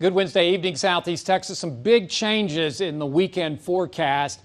Good Wednesday evening, Southeast Texas. Some big changes in the weekend forecast.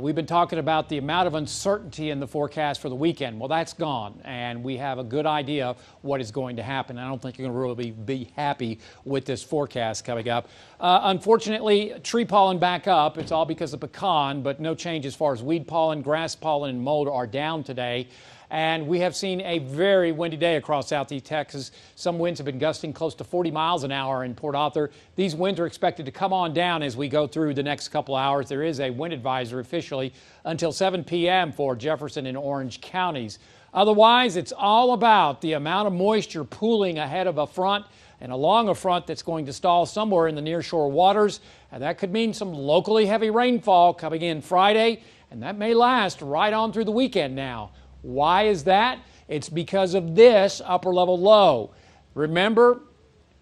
We've been talking about the amount of uncertainty in the forecast for the weekend. Well, that's gone, and we have a good idea of what is going to happen. I don't think you're going to really be happy with this forecast coming up. Unfortunately, tree pollen back up. It's all because of pecan, but no change as far as weed pollen, grass pollen, and mold are down today. And we have seen a very windy day across Southeast Texas. Some winds have been gusting close to 40 miles an hour in Port Arthur. These winds are expected to come on down as we go through the next couple hours. There is a wind advisory officially until 7 p.m. for Jefferson and Orange counties. Otherwise, it's all about the amount of moisture pooling ahead of a front and along a front that's going to stall somewhere in the nearshore waters. And that could mean some locally heavy rainfall coming in Friday, and that may last right on through the weekend now. Why is that? It's because of this upper level low. Remember,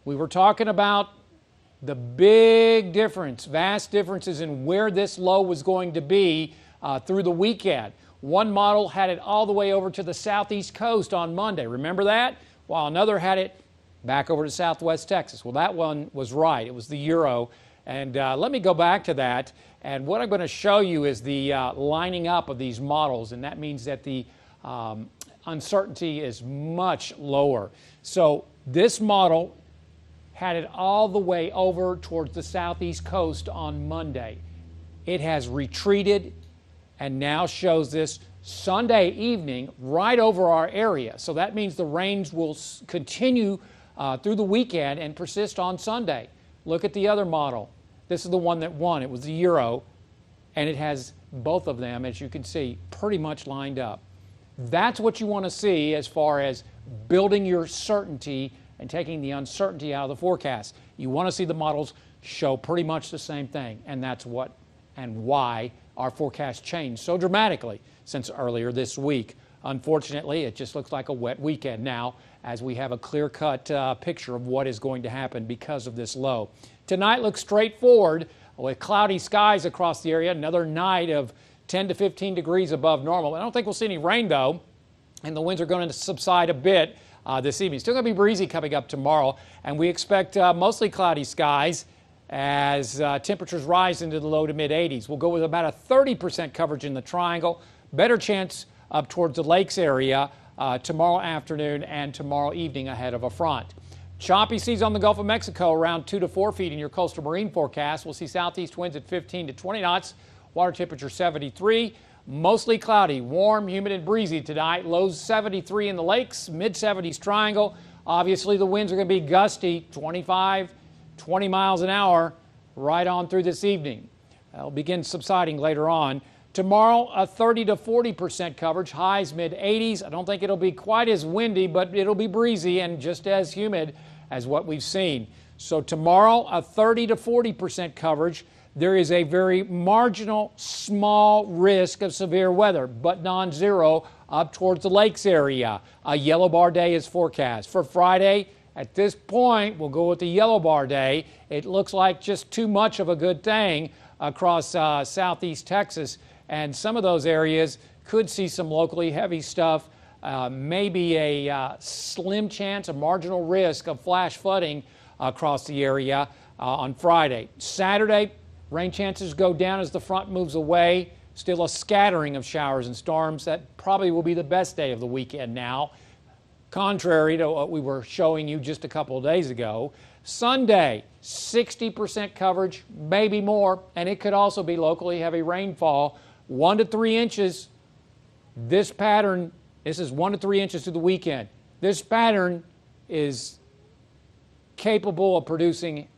we were talking about the big difference, vast differences in where this low was going to be through the weekend. One model had it all the way over to the southeast coast on Monday. Remember that? While another had it back over to southwest Texas. Well, that one was right. It was the Euro. And let me go back to that. And what I'm going to show you is the lining up of these models. And that means that the uncertainty is much lower. So this model had it all the way over towards the southeast coast on Monday. It has retreated and now shows this Sunday evening right over our area. So that means the rains will continue through the weekend and persist on Sunday. Look at the other model. This is the one that won. It was the Euro, and it has both of them, as you can see, pretty much lined up. That's what you want to see as far as building your certainty and taking the uncertainty out of the forecast. You want to see the models show pretty much the same thing, and that's what and why our forecast changed so dramatically since earlier this week. Unfortunately, it just looks like a wet weekend now as we have a clear-cut picture of what is going to happen because of this low. Tonight looks straightforward with cloudy skies across the area, another night of 10 to 15 degrees above normal. I don't think we'll see any rain, though, and the winds are going to subside a bit this evening. Still going to be breezy coming up tomorrow, and we expect mostly cloudy skies as temperatures rise into the low to mid-80s. We'll go with about a 30% coverage in the triangle, better chance up towards the lakes area tomorrow afternoon and tomorrow evening ahead of a front. Choppy seas on the Gulf of Mexico around 2 to 4 feet in your coastal marine forecast. We'll see southeast winds at 15 to 20 knots. Water temperature 73, mostly cloudy, warm, humid, and breezy tonight. Lows 73 in the lakes, mid-70s triangle. Obviously, the winds are going to be gusty, 25, 20 miles an hour right on through this evening. They'll begin subsiding later on. Tomorrow, a 30 to 40% coverage, highs mid-80s. I don't think it'll be quite as windy, but it'll be breezy and just as humid as what we've seen. So tomorrow, a 30 to 40% coverage. There is a very marginal, small risk of severe weather, but non-zero up towards the lakes area. A yellow bar day is forecast. For Friday, at this point, we'll go with the yellow bar day. It looks like just too much of a good thing across southeast Texas, and some of those areas could see some locally heavy stuff, maybe a slim chance, a marginal risk of flash flooding across the area on Friday. Saturday, rain chances go down as the front moves away. Still a scattering of showers and storms. That probably will be the best day of the weekend now, contrary to what we were showing you just a couple of days ago. Sunday, 60% coverage, maybe more, and it could also be locally heavy rainfall, 1 to 3 inches. This pattern, this is 1 to 3 inches through the weekend. This pattern is capable of producing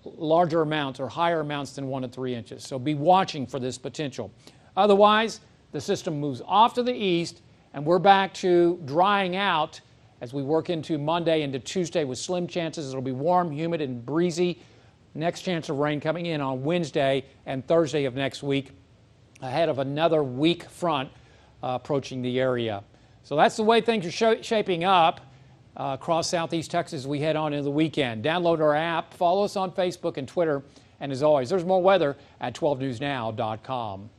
larger amounts or higher amounts than 1 to 3 inches. So be watching for this potential. Otherwise, the system moves off to the east, and we're back to drying out as we work into Monday into Tuesday with slim chances. It'll be warm, humid, and breezy. Next chance of rain coming in on Wednesday and Thursday of next week ahead of another weak front approaching the area. So that's the way things are shaping up across southeast Texas as we head on into the weekend. Download our app, follow us on Facebook and Twitter, and as always, there's more weather at 12newsnow.com.